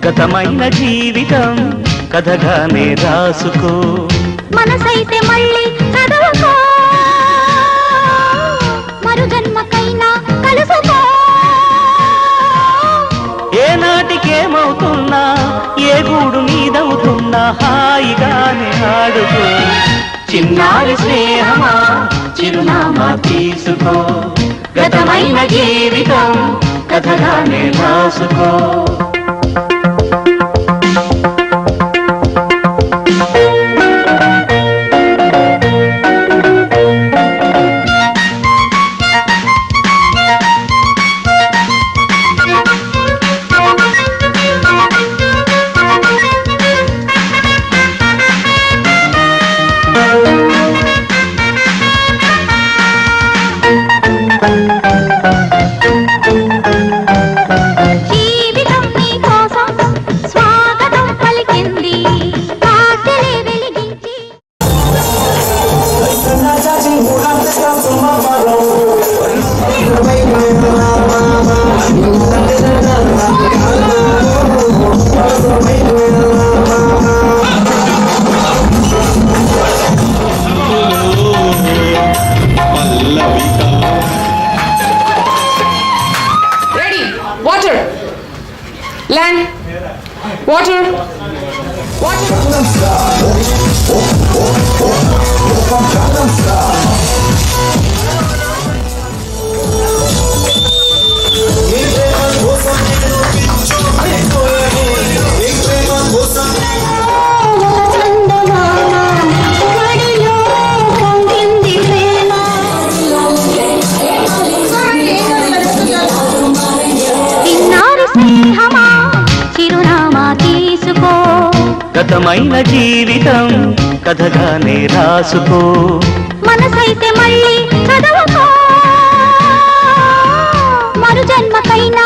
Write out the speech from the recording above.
గతమైన జీవితం కథగానే రాసుకో మనసైతే మళ్ళీ చదవకో మరు జన్మకైనా కలుసుకో ఏ నాటికేమవుతున్నా ఏ గూడు నీదవుతున్నా హాయిగానే ఆడుకో చిన్నారి స్నేహమా చిరునామా తీసుకో గతమైన జీవితం కథగానే రాసుకో Land, water, water. గతమైన జీవితం కథగానే రాసుకో మనసైతే మళ్ళీ చదవకో మరు జన్మకైనా